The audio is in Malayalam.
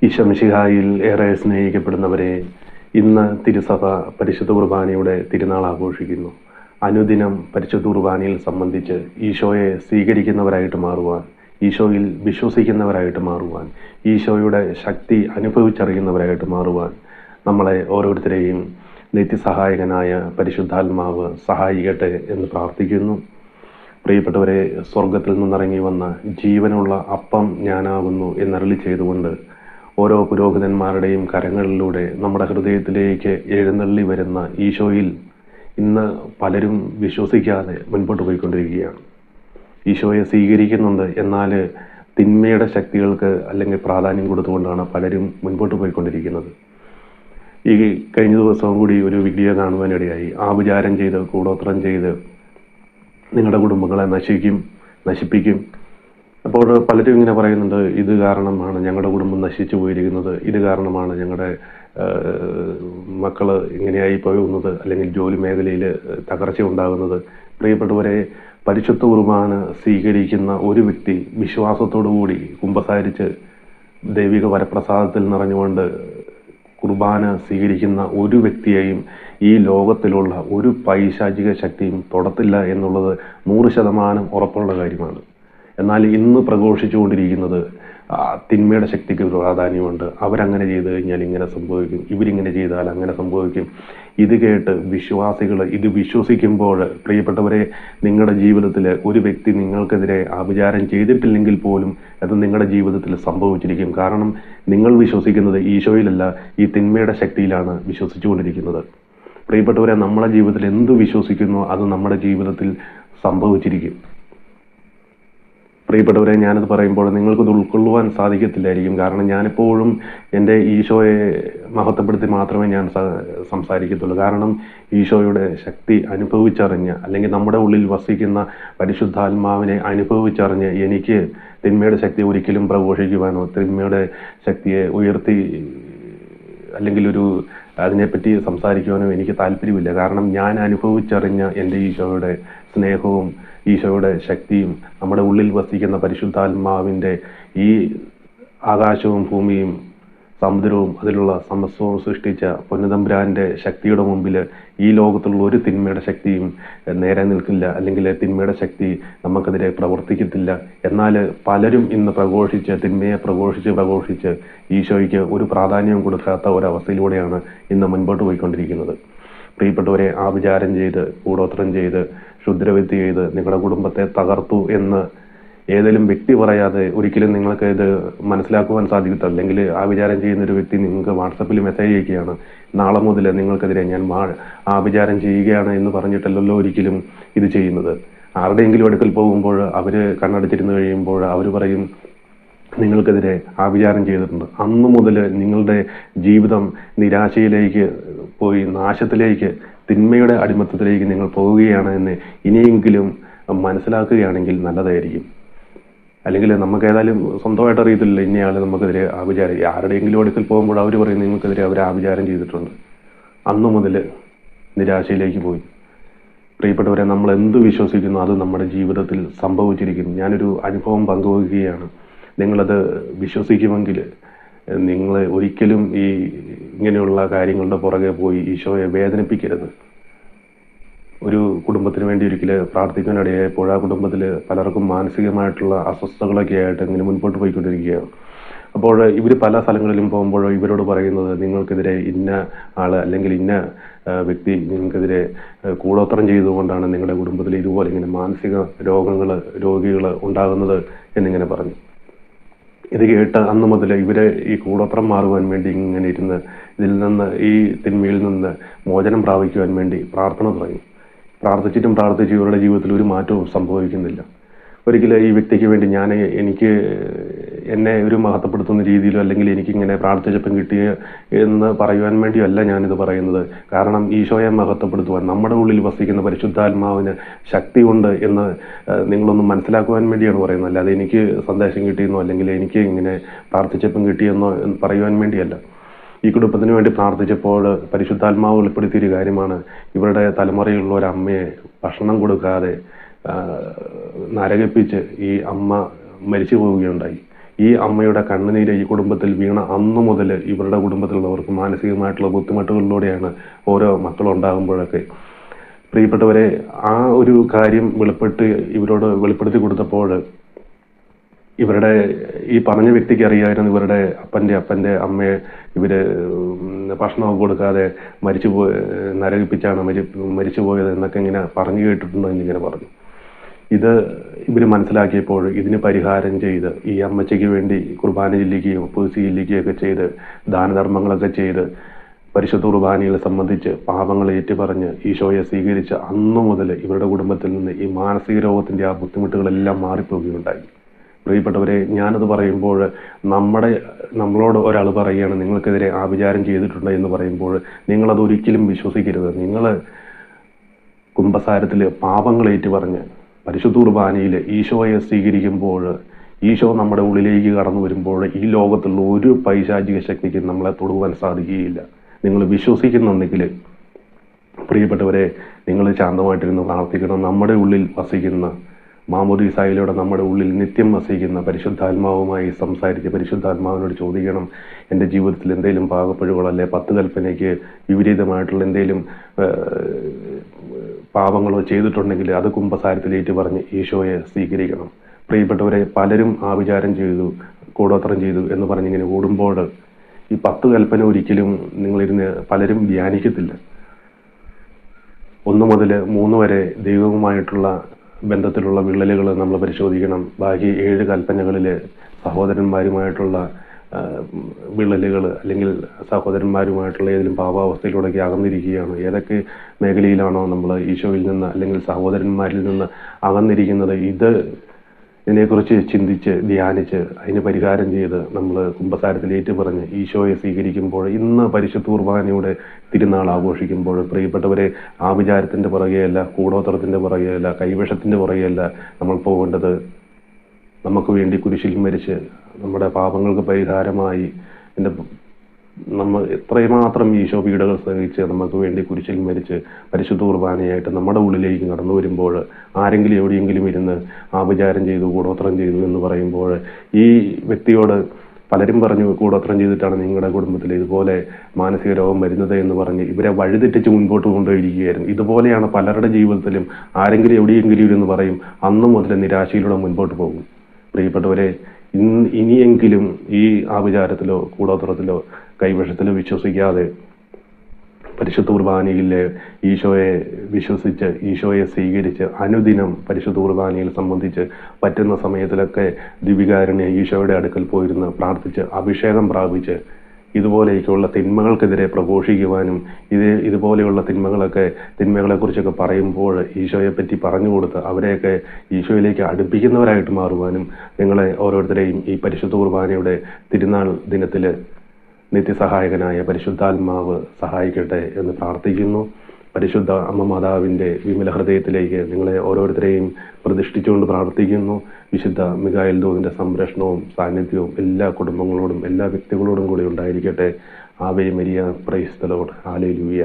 ഈശോമിശിഹായിൽ ഏറെ സ്നേഹിക്കപ്പെടുന്നവരെ, ഇന്ന് തിരുസഭ പരിശുദ്ധ കുർബാനയുടെ തിരുനാൾ ആഘോഷിക്കുന്നു. അനുദിനം പരിശുദ്ധ കുർബാനയിൽ സംബന്ധിച്ച് ഈശോയെ സ്വീകരിക്കുന്നവരായിട്ട് മാറുവാൻ, ഈശോയിൽ വിശ്വസിക്കുന്നവരായിട്ട് മാറുവാൻ, ഈശോയുടെ ശക്തി അനുഭവിച്ചറിയുന്നവരായിട്ട് മാറുവാൻ നമ്മളെ ഓരോരുത്തരെയും നിത്യസഹായകനായ പരിശുദ്ധാത്മാവ് സഹായിക്കട്ടെ എന്ന് പ്രാർത്ഥിക്കുന്നു. പ്രിയപ്പെട്ടവരെ, സ്വർഗത്തിൽ നിന്നിറങ്ങി വന്ന ജീവനുള്ള അപ്പം ഞാനാകുന്നു എന്നരുളി ചെയ്തുകൊണ്ട് ഓരോ പുരോഹിതന്മാരുടെയും കരങ്ങളിലൂടെ നമ്മുടെ ഹൃദയത്തിലേക്ക് എഴുന്നള്ളി വരുന്ന ഈശോയിൽ ഇന്ന് പലരും വിശ്വസിക്കാതെ മുൻപോട്ട് പോയിക്കൊണ്ടിരിക്കുകയാണ്. ഈശോയെ സ്വീകരിക്കുന്നുണ്ട്, എന്നാൽ തിന്മയുടെ ശക്തികൾക്ക് അല്ലെങ്കിൽ പ്രാധാന്യം കൊടുത്തുകൊണ്ടാണ് പലരും മുൻപോട്ട് പോയിക്കൊണ്ടിരിക്കുന്നത്. ഈ കഴിഞ്ഞ ദിവസവും കൂടി ഒരു വീഡിയോ കാണുവാനിടയായി. ആഭിചാരം ചെയ്ത് കൂടോത്രം ചെയ്ത് നിങ്ങളുടെ കുടുംബങ്ങളെ നശിപ്പിക്കും. അപ്പോൾ പലരും ഇങ്ങനെ പറയുന്നുണ്ട്, ഇത് കാരണമാണ് ഞങ്ങളുടെ കുടുംബം നശിച്ചു പോയിരിക്കുന്നത്, ഇത് കാരണമാണ് ഞങ്ങളുടെ മക്കൾ ഇങ്ങനെയായി പോകുന്നത്, അല്ലെങ്കിൽ ജോലി മേഖലയിൽ തകർച്ച ഉണ്ടാകുന്നത്. പ്രിയപ്പെട്ടവരെ, പരിശുദ്ധ കുർബാന സ്വീകരിക്കുന്ന ഒരു വ്യക്തി വിശ്വാസത്തോടുകൂടി കുമ്പസാരിച്ച് ദൈവിക വരപ്രസാദത്തിൽ നിറഞ്ഞുകൊണ്ട് കുർബാന സ്വീകരിക്കുന്ന ഒരു വ്യക്തിയെയും ഈ ലോകത്തിലുള്ള ഒരു പൈശാചിക ശക്തിയും തൊടത്തില്ല എന്നുള്ളത് 100% ഉറപ്പുള്ള കാര്യമാണ്. എന്നാൽ ഇന്ന് പ്രഘോഷിച്ചുകൊണ്ടിരിക്കുന്നത് തിന്മയുടെ ശക്തിക്ക് പ്രാധാന്യമുണ്ട്. അവരങ്ങനെ ചെയ്തു കഴിഞ്ഞാൽ ഇങ്ങനെ സംഭവിക്കും, ഇവരിങ്ങനെ ചെയ്താൽ അങ്ങനെ സംഭവിക്കും. ഇത് കേട്ട് വിശ്വാസികൾ ഇത് വിശ്വസിക്കുമ്പോൾ, പ്രിയപ്പെട്ടവരെ, നിങ്ങളുടെ ജീവിതത്തിൽ ഒരു വ്യക്തി നിങ്ങൾക്കെതിരെ ആഭിചാരം ചെയ്തിട്ടില്ലെങ്കിൽ പോലും അത് നിങ്ങളുടെ ജീവിതത്തിൽ സംഭവിച്ചിരിക്കും. കാരണം നിങ്ങൾ വിശ്വസിക്കുന്നത് ഈശോയിലല്ല, ഈ തിന്മയുടെ ശക്തിയിലാണ് വിശ്വസിച്ചുകൊണ്ടിരിക്കുന്നത്. പ്രിയപ്പെട്ടവരെ, നമ്മുടെ ജീവിതത്തിൽ എന്ത് വിശ്വസിക്കുന്നോ അത് നമ്മുടെ ജീവിതത്തിൽ സംഭവിച്ചിരിക്കും. പ്രിയപ്പെട്ടവരെ, ഞാനത് പറയുമ്പോൾ നിങ്ങൾക്കത് ഉൾക്കൊള്ളുവാൻ സാധിക്കത്തില്ലായിരിക്കും. കാരണം ഞാനെപ്പോഴും എൻ്റെ ഈശോയെ മഹത്വപ്പെടുത്തി മാത്രമേ ഞാൻ സംസാരിക്കത്തുള്ളൂ. കാരണം ഈശോയുടെ ശക്തി അനുഭവിച്ചറിഞ്ഞ്, അല്ലെങ്കിൽ നമ്മുടെ ഉള്ളിൽ വസിക്കുന്ന പരിശുദ്ധാത്മാവിനെ അനുഭവിച്ചറിഞ്ഞ് എനിക്ക് തിന്മയുടെ ശക്തി ഒരിക്കലും പ്രഘോഷിക്കുവാനോ തിന്മയുടെ ശക്തിയെ ഉയർത്തി അല്ലെങ്കിൽ അതിനെപ്പറ്റി സംസാരിക്കുവാനോ എനിക്ക് താല്പര്യമില്ല. കാരണം ഞാൻ അനുഭവിച്ചറിഞ്ഞ എൻ്റെ ഈശോയുടെ സ്നേഹവും ഈശോയുടെ ശക്തിയും നമ്മുടെ ഉള്ളിൽ വസിക്കുന്ന പരിശുദ്ധാത്മാവിൻ്റെ ഈ ആകാശവും ഭൂമിയും സമുദ്രവും അതിലുള്ള സമസ്തവും സൃഷ്ടിച്ച പൊന്നുതമ്പുരാൻ്റെ ശക്തിയുടെ മുമ്പിൽ ഈ ലോകത്തുള്ള ഒരു തിന്മയുടെ ശക്തിയും നേരെ നിൽക്കില്ല, അല്ലെങ്കിൽ തിന്മയുടെ ശക്തി നമുക്കെതിരെ പ്രവർത്തിക്കത്തില്ല. എന്നാൽ പലരും ഇന്ന് തിന്മയെ പ്രഘോഷിച്ച് ഈശോയ്ക്ക് ഒരു പ്രാധാന്യവും കൊടുക്കാത്ത ഒരവസ്ഥയിലൂടെയാണ് ഇന്ന് മുൻപോട്ട് പോയിക്കൊണ്ടിരിക്കുന്നത്. പ്രിയപ്പെട്ടവരെ, ആഭിചാരം ചെയ്ത് കൂടോത്രം ചെയ്ത് ക്ഷുദ്രവൃത്തി ചെയ്ത് നിങ്ങളുടെ കുടുംബത്തെ തകർത്തു എന്ന് ഏതെങ്കിലും വ്യക്തി പറയാതെ ഒരിക്കലും നിങ്ങൾക്ക് ഇത് മനസ്സിലാക്കുവാൻ സാധിക്കത്തില്ല. അല്ലെങ്കിൽ ആഭിചാരം ചെയ്യുന്ന ഒരു വ്യക്തി നിങ്ങൾക്ക് വാട്സപ്പിൽ മെസ്സേജ് അയക്കുകയാണ്, നാളെ മുതൽ നിങ്ങൾക്കെതിരെ ഞാൻ ആഭിചാരം ചെയ്യുകയാണ് എന്ന് പറഞ്ഞിട്ടല്ലല്ലോ ഒരിക്കലും ഇത് ചെയ്യുന്നത്. ആരുടെയെങ്കിലും അടുക്കൽ പോകുമ്പോൾ അവർ കണ്ണടച്ചിരുന്ന് കഴിയുമ്പോൾ അവർ പറയും നിങ്ങൾക്കെതിരെ ആഭിചാരം ചെയ്തിട്ടുണ്ട്. അന്നു മുതൽ നിങ്ങളുടെ ജീവിതം നിരാശയിലേക്ക് പോയി നാശത്തിലേക്ക്, തിന്മയുടെ അടിമത്തത്തിലേക്ക് നിങ്ങൾ പോവുകയാണ് എന്ന് ഇനിയെങ്കിലും മനസ്സിലാക്കുകയാണെങ്കിൽ നല്ലതായിരിക്കും. അല്ലെങ്കിൽ നമുക്ക് ഏതായാലും സ്വന്തമായിട്ട് അറിയത്തില്ല ഇന്നയാൾ നമുക്കെതിരെ ആഭിചാരം, ആരുടെയെങ്കിലും അടുക്കൽ പോകുമ്പോൾ അവർ പറയും നിങ്ങൾക്കെതിരെ അവർ ആഭിചാരം ചെയ്തിട്ടുണ്ട്. അന്നു മുതൽ നിരാശയിലേക്ക് പോയി. പ്രിയപ്പെട്ടവരെ, നമ്മൾ എന്ത് വിശ്വസിക്കുന്നു അത് നമ്മുടെ ജീവിതത്തിൽ സംഭവിച്ചിരിക്കുന്നു. ഞാനൊരു അനുഭവം പങ്കുവയ്ക്കുകയാണ്. നിങ്ങളത് വിശ്വസിക്കുമെങ്കിൽ നിങ്ങൾ ഒരിക്കലും ഇങ്ങനെയുള്ള കാര്യങ്ങളുടെ പുറകെ പോയി ഈശോയെ വേദനിപ്പിക്കരുത്. ഒരു കുടുംബത്തിന് വേണ്ടി ഒരിക്കൽ പ്രാർത്ഥിക്കാനിടയായപ്പോൾ ആ കുടുംബത്തിൽ പലർക്കും മാനസികമായിട്ടുള്ള അസ്വസ്ഥതകളൊക്കെ ആയിട്ട് ഇങ്ങനെ മുൻപോട്ട് പോയിക്കൊണ്ടിരിക്കുകയാണ്. അപ്പോൾ ഇവർ പല സ്ഥലങ്ങളിലും പോകുമ്പോൾ ഇവരോട് പറയുന്നത് നിങ്ങൾക്കെതിരെ ഇന്ന ആൾ അല്ലെങ്കിൽ ഇന്ന വ്യക്തി നിങ്ങൾക്കെതിരെ കൂടോത്രം ചെയ്തുകൊണ്ടാണ് നിങ്ങളുടെ കുടുംബത്തിൽ ഇതുപോലെ ഇങ്ങനെ മാനസിക രോഗികൾ ഉണ്ടാകുന്നത് എന്നിങ്ങനെ പറഞ്ഞു. ഇത് കേട്ട് അന്ന് മുതൽ ഇവരെ ഈ കൂടോത്രം മാറുവാൻ വേണ്ടി ഇങ്ങനെ ഇരുന്ന് ഇതിൽ നിന്ന്, ഈ തിന്മയിൽ നിന്ന് മോചനം പ്രാപിക്കുവാൻ വേണ്ടി പ്രാർത്ഥന തുടങ്ങി. പ്രാർത്ഥിച്ചിട്ടും ഇവരുടെ ജീവിതത്തിൽ ഒരു മാറ്റവും സംഭവിക്കുന്നില്ല. ഒരിക്കലും ഈ വ്യക്തിക്ക് വേണ്ടി എന്നെ ഒരു മഹത്വപ്പെടുത്തുന്ന രീതിയിലോ അല്ലെങ്കിൽ എനിക്കിങ്ങനെ പ്രാർത്ഥിച്ചപ്പം കിട്ടിയ എന്ന് പറയുവാൻ വേണ്ടിയല്ല ഞാനിത് പറയുന്നത്. കാരണം ഈശോയെ മഹത്വപ്പെടുത്തുവാൻ, നമ്മുടെ ഉള്ളിൽ വസിക്കുന്ന പരിശുദ്ധാത്മാവിന് ശക്തി ഉണ്ട് എന്ന് നിങ്ങളൊന്ന് മനസ്സിലാക്കുവാൻ വേണ്ടിയാണ് പറയുന്നത്. അല്ലാതെ എനിക്ക് സന്ദേശം കിട്ടിയെന്നോ അല്ലെങ്കിൽ എനിക്ക് ഇങ്ങനെ പ്രാർത്ഥിച്ചപ്പം കിട്ടിയെന്നോ പറയുവാൻ വേണ്ടിയല്ല. ഈ കുടുംബത്തിന് വേണ്ടി പ്രാർത്ഥിച്ചപ്പോൾ പരിശുദ്ധാത്മാവ് വെളിപ്പെടുത്തിയൊരു കാര്യമാണ്, ഇവരുടെ തലമുറയിലുള്ള ഒരു അമ്മയെ ഭക്ഷണം കൊടുക്കാതെ നരകിപ്പിച്ച് ഈ അമ്മ മരിച്ചു പോവുകയുണ്ടായി. ഈ അമ്മയുടെ കണ്ണുനീര് ഈ കുടുംബത്തിൽ വീണ അന്നു മുതൽ ഇവരുടെ കുടുംബത്തിലുള്ളവർക്ക് മാനസികമായിട്ടുള്ള ബുദ്ധിമുട്ടുകളിലൂടെയാണ് ഓരോ മക്കളുണ്ടാകുമ്പോഴൊക്കെ. പ്രിയപ്പെട്ടവരെ, ആ ഒരു കാര്യം ഇവരോട് വെളിപ്പെടുത്തി കൊടുത്തപ്പോൾ ഇവരുടെ ഈ പറഞ്ഞ വ്യക്തിക്ക് അറിയാമായിരുന്നു ഇവരുടെ അപ്പൻ്റെ അമ്മയെ ഇവര് ഭക്ഷണമൊക്കെ കൊടുക്കാതെ നരകിപ്പിച്ചാണ് മരിച്ചു പോയത് എന്നൊക്കെ ഇങ്ങനെ പറഞ്ഞു കേട്ടിട്ടുണ്ടോ എന്നിങ്ങനെ പറഞ്ഞു. ഇത് ഇവർ മനസ്സിലാക്കിയപ്പോൾ ഇതിന് പരിഹാരം ചെയ്ത് ഈ അമ്മച്ചയ്ക്ക് വേണ്ടി കുർബാന ചെല്ലിക്കുകയും പൂസി ചെല്ലിക്കുകയൊക്കെ ചെയ്ത് ദാനധർമ്മങ്ങളൊക്കെ ചെയ്ത് പരിശുദ്ധ കുർബാനയെ സംബന്ധിച്ച് പാപങ്ങൾ ഏറ്റുപറഞ്ഞ് ഈശോയെ സ്വീകരിച്ച് അന്നു മുതൽ ഇവരുടെ കുടുംബത്തിൽ നിന്ന് ഈ മാനസിക രോഗത്തിൻ്റെ ആ ബുദ്ധിമുട്ടുകളെല്ലാം മാറിപ്പോവുകയുണ്ടായി. പ്രിയപ്പെട്ടവരെ, ഞാനത് പറയുമ്പോൾ നമ്മളോട് ഒരാൾ പറയുകയാണ് നിങ്ങൾക്കെതിരെ ആഭിചാരം ചെയ്തിട്ടുണ്ട് എന്ന് പറയുമ്പോൾ നിങ്ങളതൊരിക്കലും വിശ്വസിക്കരുത്. നിങ്ങൾ കുമ്പസാരത്തിൽ പാപങ്ങൾ ഏറ്റുപറഞ്ഞ് പരിശുദ്ധ കുർബാനയിൽ ഈശോയെ സ്വീകരിക്കുമ്പോൾ ഈശോ നമ്മുടെ ഉള്ളിലേക്ക് കടന്നു വരുമ്പോൾ ഈ ലോകത്തുള്ള ഒരു പൈശാചിക ശക്തിക്ക് നമ്മളെ തൊടുവാൻ സാധിക്കുകയില്ല. നിങ്ങൾ വിശ്വസിക്കുന്നുണ്ടെങ്കിൽ പ്രിയപ്പെട്ടവരെ, നിങ്ങൾ ശാന്തമായിട്ടിരുന്ന് പ്രാർത്ഥിക്കണം. നമ്മുടെ ഉള്ളിൽ വസിക്കുന്ന മാമോദീസായിലൂടെ നമ്മുടെ ഉള്ളിൽ നിത്യം വസിക്കുന്ന പരിശുദ്ധാത്മാവുമായി സംസാരിച്ച് പരിശുദ്ധാത്മാവിനോട് ചോദിക്കണം, എൻ്റെ ജീവിതത്തിൽ എന്തെങ്കിലും പാകപ്പിഴവുകൾ അല്ലെ 10 കൽപ്പനയ്ക്ക് വിപരീതമായിട്ടുള്ള എന്തെങ്കിലും പാപങ്ങളോ ചെയ്തിട്ടുണ്ടെങ്കിൽ അത് കുമ്പസാരത്തിലേറ്റ് പറഞ്ഞ് ഈശോയെ സ്വീകരിക്കണം. പ്രിയപ്പെട്ടവരെ, പലരും ആഭിചാരം ചെയ്തു, കൂടോത്രം ചെയ്തു എന്ന് പറഞ്ഞിങ്ങനെ ഓടുമ്പോൾ ഈ 10 കൽപ്പന ഒരിക്കലും നിങ്ങളിരുന്ന് പലരും ധ്യാനിക്കത്തില്ല. 1 മുതൽ 3 വരെ ദൈവവുമായിട്ടുള്ള ബന്ധത്തിലുള്ള വിള്ളലുകൾ നമ്മൾ പരിശോധിക്കണം. ബാക്കി 7 കൽപ്പനകളിൽ സഹോദരന്മാരുമായിട്ടുള്ള വിള്ളലുകൾ അല്ലെങ്കിൽ സഹോദരന്മാരുമായിട്ടുള്ള ഏതെങ്കിലും പാപാവസ്ഥയിലൂടെയൊക്കെ അകന്നിരിക്കുകയാണ്. ഏതൊക്കെ മേഖലയിലാണോ നമ്മൾ ഈശോയിൽ നിന്ന് അല്ലെങ്കിൽ സഹോദരന്മാരിൽ നിന്ന് അകന്നിരിക്കുന്നത്, ഇതിനെക്കുറിച്ച് ചിന്തിച്ച് ധ്യാനിച്ച് അതിന് പരിഹാരം ചെയ്ത് നമ്മൾ കുമ്പസാരത്തിൽ ഏറ്റുപറഞ്ഞ് ഈശോയെ സ്വീകരിക്കുമ്പോൾ ഇന്ന് പരിശുദ്ധ കുർബാനയുടെ തിരുനാൾ ആഘോഷിക്കുമ്പോൾ പ്രിയപ്പെട്ടവരെ, ആഭിചാരത്തിൻ്റെ പുറകെയല്ല, കൂടോത്രത്തിൻ്റെ പുറകെയല്ല, കൈവശത്തിൻ്റെ പുറകെയല്ല നമ്മൾ പോകേണ്ടത്. നമുക്ക് വേണ്ടി കുരിശിൽ മരിച്ച് നമ്മുടെ പാപങ്ങൾക്ക് പരിഹാരമായി നമ്മൾ എത്രമാത്രം ഈശോ പീഡകൾ സഹിച്ച് നമുക്ക് വേണ്ടി കുരിശിൽ മരിച്ച് പരിശുദ്ധ കുർബാനയായിട്ട് നമ്മുടെ ഉള്ളിലേക്ക് കടന്നു വരുമ്പോൾ ആരെങ്കിലും എവിടെയെങ്കിലും ഇരുന്ന് ആഭിചാരം ചെയ്തു, കൂടോത്രം ചെയ്തു എന്ന് പറയുമ്പോൾ ഈ വ്യക്തിയോട് പലരും പറഞ്ഞു കൂടോത്രം ചെയ്തിട്ടാണ് നിങ്ങളുടെ കുടുംബത്തിൽ ഇതുപോലെ മാനസിക രോഗം വരുന്നത് എന്ന് പറഞ്ഞ് ഇവരെ വഴിതെറ്റിച്ച് മുൻപോട്ട് കൊണ്ടുപോയിരിക്കുകയായിരുന്നു. ഇതുപോലെയാണ് പലരുടെ ജീവിതത്തിലും. ആരെങ്കിലും എവിടെയെങ്കിലും ഇരുന്ന് പറയും, അന്നു മുതൽ നിരാശയിലൂടെ മുൻപോട്ട് പോകും. പ്രിയപ്പെട്ടവരെ, ഇനിയെങ്കിലും ഈ ആഭിചാരത്തിലോ കൂടോത്രത്തിലോ കൈവശത്തിലോ വിശ്വസിക്കാതെ പരിശുദ്ധ കുർബാനയിലെ ഈശോയെ വിശ്വസിച്ച് ഈശോയെ സ്വീകരിച്ച് അനുദിനം പരിശുദ്ധ കുർബാനയിൽ സംബന്ധിച്ച് പറ്റുന്ന സമയത്തിലൊക്കെ ദിവികാരുണ്യ ഈശോയുടെ അടുക്കൽ പോയിരുന്ന് പ്രാർത്ഥിച്ച് അഭിഷേകം പ്രാപിച്ച് ഇതുപോലെയൊക്കെയുള്ള തിന്മകൾക്കെതിരെ പ്രഘോഷിക്കുവാനും ഇതുപോലെയുള്ള തിന്മകളെക്കുറിച്ചൊക്കെ പറയുമ്പോൾ ഈശോയെപ്പറ്റി പറഞ്ഞു കൊടുത്ത് അവരെയൊക്കെ ഈശോയിലേക്ക് അടുപ്പിക്കുന്നവരായിട്ട് മാറുവാനും നിങ്ങളെ ഓരോരുത്തരെയും ഈ പരിശുദ്ധ കുർബാനയുടെ തിരുനാൾ ദിനത്തിൽ നിത്യസഹായകനായ പരിശുദ്ധാത്മാവ് സഹായിക്കട്ടെ എന്ന് പ്രാർത്ഥിക്കുന്നു. പരിശുദ്ധ അമ്മ മാതാവിൻ്റെ വിമല ഹൃദയത്തിലേക്ക് നിങ്ങളെ ഓരോരുത്തരെയും പ്രതിഷ്ഠിച്ചുകൊണ്ട് പ്രാർത്ഥിക്കുന്നു. വിശുദ്ധ മിഖായേൽ ദൂതൻ്റെ സംരക്ഷണവും സാന്നിധ്യവും എല്ലാ കുടുംബങ്ങളോടും എല്ലാ വ്യക്തികളോടും കൂടി ഉണ്ടായിരിക്കട്ടെ. Ave Maria, praise the Lord, hallelujah.